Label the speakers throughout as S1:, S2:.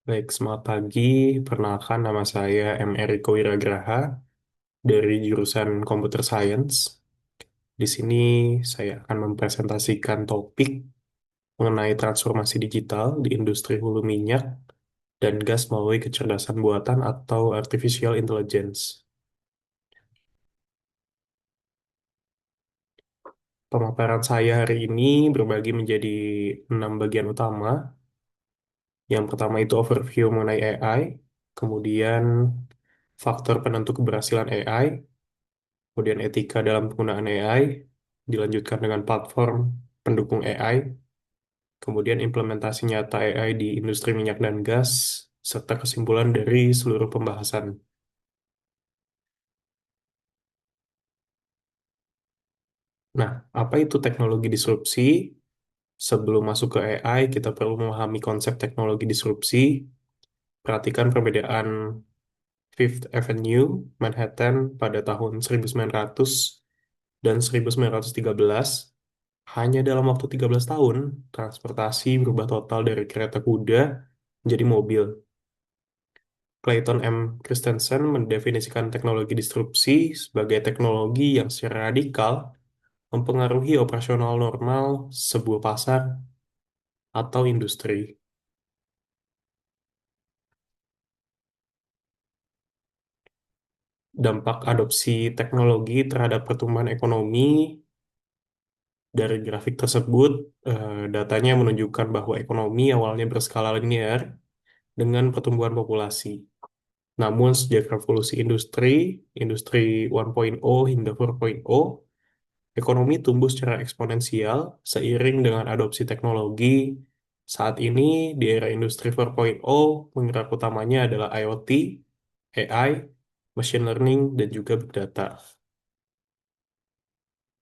S1: Baik, selamat pagi. Perkenalkan nama saya M. Eriko Wiragraha dari jurusan Computer Science. Di sini saya akan mempresentasikan topik mengenai transformasi digital di industri hulu minyak dan gas melalui kecerdasan buatan atau artificial intelligence. Pemaparan saya hari ini berbagi menjadi 6 bagian utama. Yang pertama itu overview mengenai AI, kemudian faktor penentu keberhasilan AI, kemudian etika dalam penggunaan AI, dilanjutkan dengan platform pendukung AI, kemudian implementasi nyata AI di industri minyak dan gas, serta kesimpulan dari seluruh pembahasan. Nah, apa itu teknologi disrupsi? Sebelum masuk ke AI, kita perlu memahami konsep teknologi disrupsi. Perhatikan perbedaan Fifth Avenue, Manhattan pada tahun 1900 dan 1913. Hanya dalam waktu 13 tahun, transportasi berubah total dari kereta kuda menjadi mobil. Clayton M. Christensen mendefinisikan teknologi disrupsi sebagai teknologi yang secara radikal mempengaruhi operasional normal sebuah pasar atau industri. Dampak adopsi teknologi terhadap pertumbuhan ekonomi dari grafik tersebut, datanya menunjukkan bahwa ekonomi awalnya berskala linear dengan pertumbuhan populasi. Namun sejak revolusi industri, industri 1.0 hingga 4.0, ekonomi tumbuh secara eksponensial seiring dengan adopsi teknologi. Saat ini di era industri 4.0, penggerak utamanya adalah IoT, AI, machine learning, dan juga big data.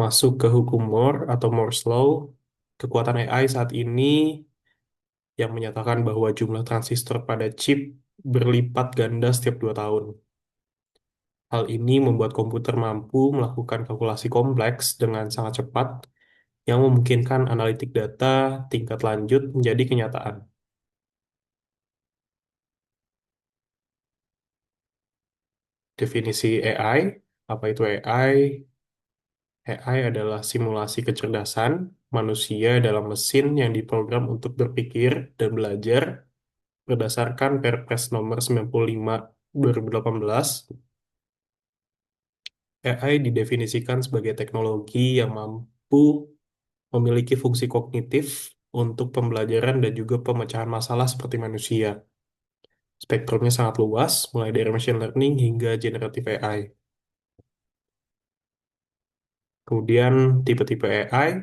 S1: Masuk ke hukum Moore atau Moore's Law, kekuatan AI saat ini yang menyatakan bahwa jumlah transistor pada chip berlipat ganda setiap 2 tahun. Hal ini membuat komputer mampu melakukan kalkulasi kompleks dengan sangat cepat yang memungkinkan analitik data tingkat lanjut menjadi kenyataan. Definisi AI, apa itu AI? AI adalah simulasi kecerdasan manusia dalam mesin yang diprogram untuk berpikir dan belajar berdasarkan Perpres nomor 95 2018. AI didefinisikan sebagai teknologi yang mampu memiliki fungsi kognitif untuk pembelajaran dan juga pemecahan masalah seperti manusia. Spektrumnya sangat luas, mulai dari machine learning hingga generative AI. Kemudian tipe-tipe AI,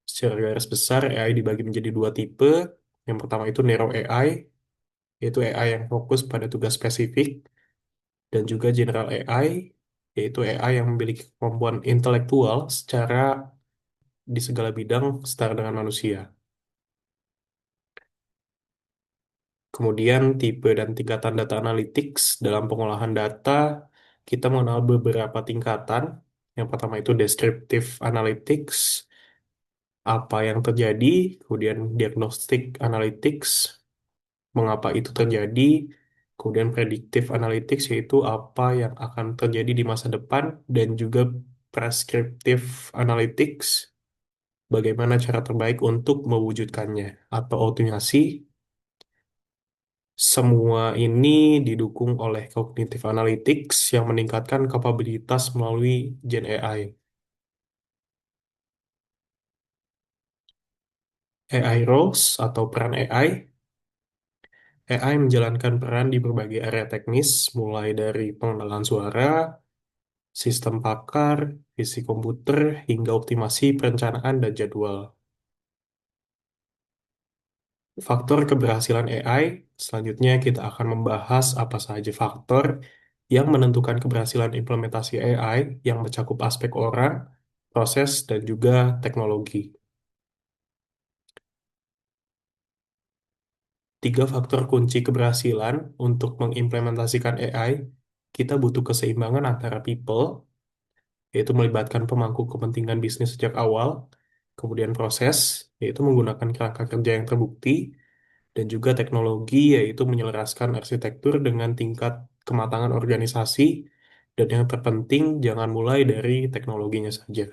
S1: secara garis besar AI dibagi menjadi dua tipe. Yang pertama itu narrow AI, yaitu AI yang fokus pada tugas spesifik, dan juga general AI, yaitu AI yang memiliki kemampuan intelektual secara di segala bidang setara dengan manusia. Kemudian tipe dan tingkatan data analytics dalam pengolahan data, kita mengenal beberapa tingkatan. Yang pertama itu descriptive analytics, apa yang terjadi, kemudian diagnostic analytics, mengapa itu terjadi, kemudian predictive analytics, yaitu apa yang akan terjadi di masa depan, dan juga prescriptive analytics, bagaimana cara terbaik untuk mewujudkannya, atau optimasi. Semua ini didukung oleh cognitive analytics yang meningkatkan kapabilitas melalui Gen AI. AI roles atau peran AI. AI menjalankan peran di berbagai area teknis, mulai dari pengenalan suara, sistem pakar, fisik komputer, hingga optimasi perencanaan dan jadwal. Faktor keberhasilan AI, selanjutnya kita akan membahas apa saja faktor yang menentukan keberhasilan implementasi AI yang mencakup aspek orang, proses, dan juga teknologi. Tiga faktor kunci keberhasilan untuk mengimplementasikan AI, kita butuh keseimbangan antara people, yaitu melibatkan pemangku kepentingan bisnis sejak awal, kemudian proses, yaitu menggunakan kerangka kerja yang terbukti, dan juga teknologi, yaitu menyelaraskan arsitektur dengan tingkat kematangan organisasi, dan yang terpenting jangan mulai dari teknologinya saja.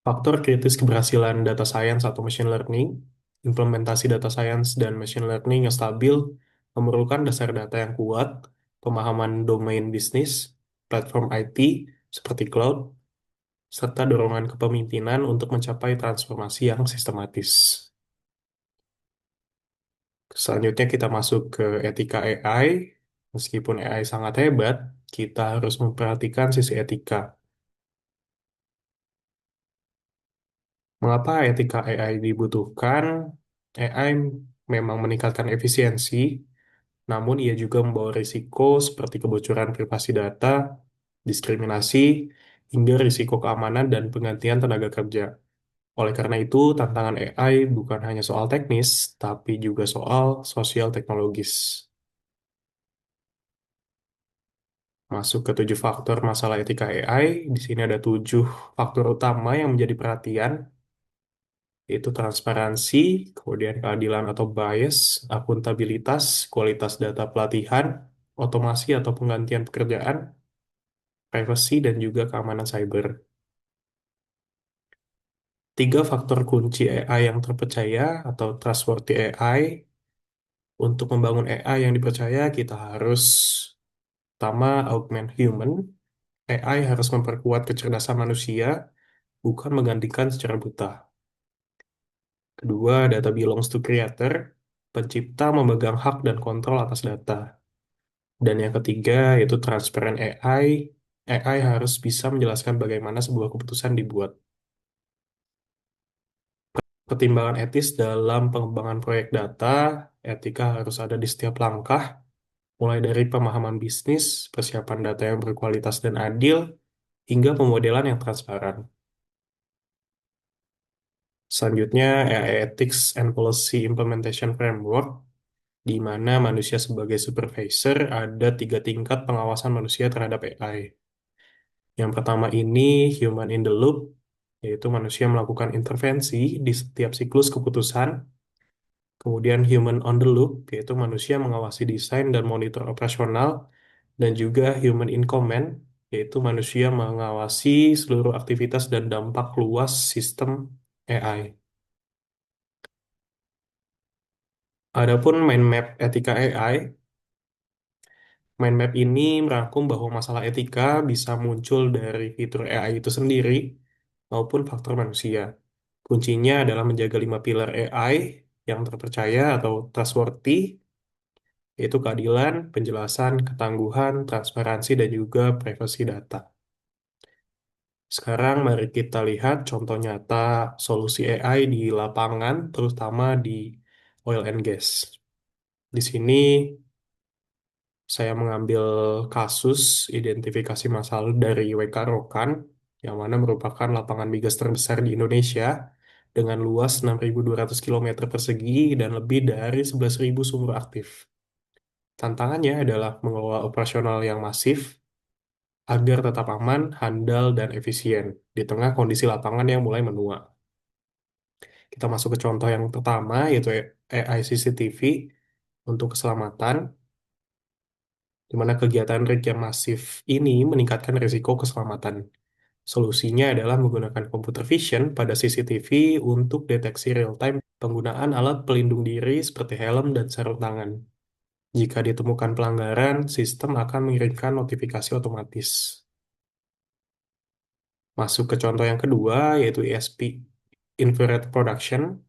S1: Faktor kritis keberhasilan data science atau machine learning, implementasi data science dan machine learning yang stabil memerlukan dasar data yang kuat, pemahaman domain bisnis, platform IT seperti cloud, serta dorongan kepemimpinan untuk mencapai transformasi yang sistematis. Selanjutnya kita masuk ke etika AI. Meskipun AI sangat hebat, kita harus memperhatikan sisi etika. Mengapa etika AI dibutuhkan? AI memang meningkatkan efisiensi, namun ia juga membawa risiko seperti kebocoran privasi data, diskriminasi, hingga risiko keamanan dan penggantian tenaga kerja. Oleh karena itu, tantangan AI bukan hanya soal teknis, tapi juga soal sosial teknologis. Masuk ke 7 faktor masalah etika AI, di sini ada 7 faktor utama yang menjadi perhatian, yaitu transparansi, kemudian keadilan atau bias, akuntabilitas, kualitas data pelatihan, otomasi atau penggantian pekerjaan, privacy, dan juga keamanan cyber. 3 faktor kunci AI yang terpercaya atau trustworthy AI. Untuk membangun AI yang dipercaya, kita harus pertama augment human. AI harus memperkuat kecerdasan manusia, bukan menggantikan secara buta. Kedua, data belongs to creator. Pencipta memegang hak dan kontrol atas data. Dan yang ketiga, yaitu transparent AI. AI harus bisa menjelaskan bagaimana sebuah keputusan dibuat. Pertimbangan etis dalam pengembangan proyek data, etika harus ada di setiap langkah, mulai dari pemahaman bisnis, persiapan data yang berkualitas dan adil, hingga pemodelan yang transparan. Selanjutnya, AI Ethics and Policy Implementation Framework, di mana manusia sebagai supervisor ada 3 tingkat pengawasan manusia terhadap AI. Yang pertama ini human in the loop, yaitu manusia melakukan intervensi di setiap siklus keputusan. Kemudian human on the loop, yaitu manusia mengawasi desain dan monitor operasional. Dan juga human in command, yaitu manusia mengawasi seluruh aktivitas dan dampak luas sistem AI. Adapun mind map etika AI, mind map ini merangkum bahwa masalah etika bisa muncul dari fitur AI itu sendiri maupun faktor manusia. Kuncinya adalah menjaga 5 pilar AI yang terpercaya atau trustworthy, yaitu keadilan, penjelasan, ketangguhan, transparansi, dan juga privasi data. Sekarang mari kita lihat contoh nyata solusi AI di lapangan, terutama di oil and gas. Di sini saya mengambil kasus identifikasi masalah dari WK Rokan, yang mana merupakan lapangan migas terbesar di Indonesia dengan luas 6.200 km persegi dan lebih dari 11.000 sumur aktif. Tantangannya adalah mengelola operasional yang masif agar tetap aman, handal, dan efisien di tengah kondisi lapangan yang mulai menua. Kita masuk ke contoh yang pertama, yaitu AI CCTV untuk keselamatan, di mana kegiatan rig yang masif ini meningkatkan risiko keselamatan. Solusinya adalah menggunakan computer vision pada CCTV untuk deteksi real-time penggunaan alat pelindung diri seperti helm dan sarung tangan. Jika ditemukan pelanggaran, sistem akan mengirimkan notifikasi otomatis. Masuk ke contoh yang kedua, yaitu ESP, Infrared Production,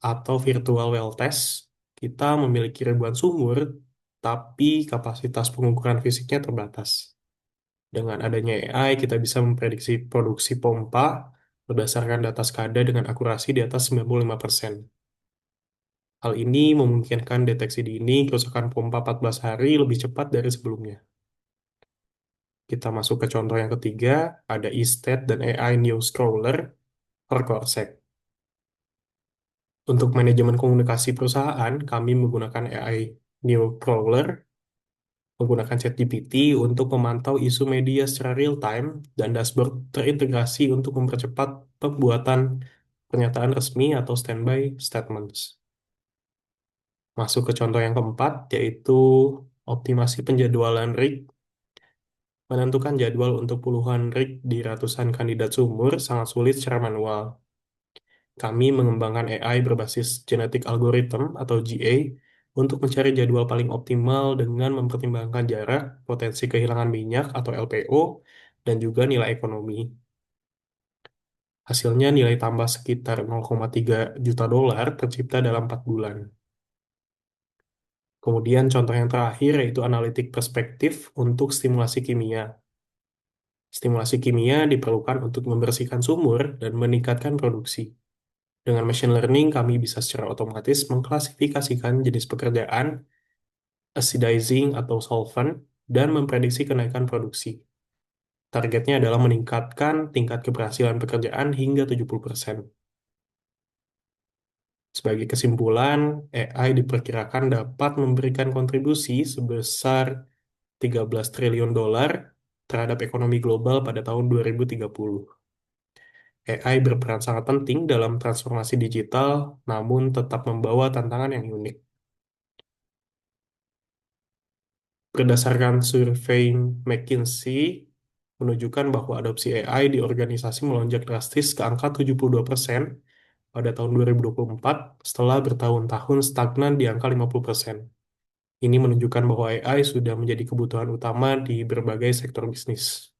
S1: atau Virtual Well Test. Kita memiliki ribuan sumur, tapi kapasitas pengukuran fisiknya terbatas. Dengan adanya AI, kita bisa memprediksi produksi pompa berdasarkan data SCADA dengan akurasi di atas 95%. Hal ini memungkinkan deteksi dini kerusakan pompa 14 hari lebih cepat dari sebelumnya. Kita masuk ke contoh yang ketiga, ada eState dan AI News Crawler per Corsair. Untuk manajemen komunikasi perusahaan, kami menggunakan AI New Crawler, menggunakan ChatGPT untuk memantau isu media secara real time dan dashboard terintegrasi untuk mempercepat pembuatan pernyataan resmi atau standby statements. Masuk ke contoh yang keempat, yaitu optimasi penjadwalan rig. Menentukan jadwal untuk puluhan rig di ratusan kandidat sumur sangat sulit secara manual. Kami mengembangkan AI berbasis Genetic Algorithm atau GA untuk mencari jadwal paling optimal dengan mempertimbangkan jarak, potensi kehilangan minyak atau LPO, dan juga nilai ekonomi. Hasilnya nilai tambah sekitar 0,3 juta dolar tercipta dalam 4 bulan. Kemudian contoh yang terakhir yaitu analitik perspektif untuk stimulasi kimia. Stimulasi kimia diperlukan untuk membersihkan sumur dan meningkatkan produksi. Dengan machine learning, kami bisa secara otomatis mengklasifikasikan jenis pekerjaan, acidizing atau solvent, dan memprediksi kenaikan produksi. Targetnya adalah meningkatkan tingkat keberhasilan pekerjaan hingga 70%. Sebagai kesimpulan, AI diperkirakan dapat memberikan kontribusi sebesar 13 triliun dolar terhadap ekonomi global pada tahun 2030. AI berperan sangat penting dalam transformasi digital, namun tetap membawa tantangan yang unik. Berdasarkan survei McKinsey, menunjukkan bahwa adopsi AI di organisasi melonjak drastis ke angka 72% pada tahun 2024 setelah bertahun-tahun stagnan di angka 50%. Ini menunjukkan bahwa AI sudah menjadi kebutuhan utama di berbagai sektor bisnis.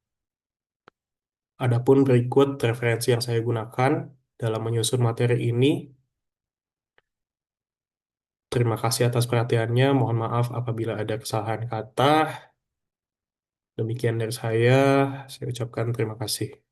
S1: Adapun berikut referensi yang saya gunakan dalam menyusun materi ini. Terima kasih atas perhatiannya. Mohon maaf apabila ada kesalahan kata. Demikian dari saya ucapkan terima kasih.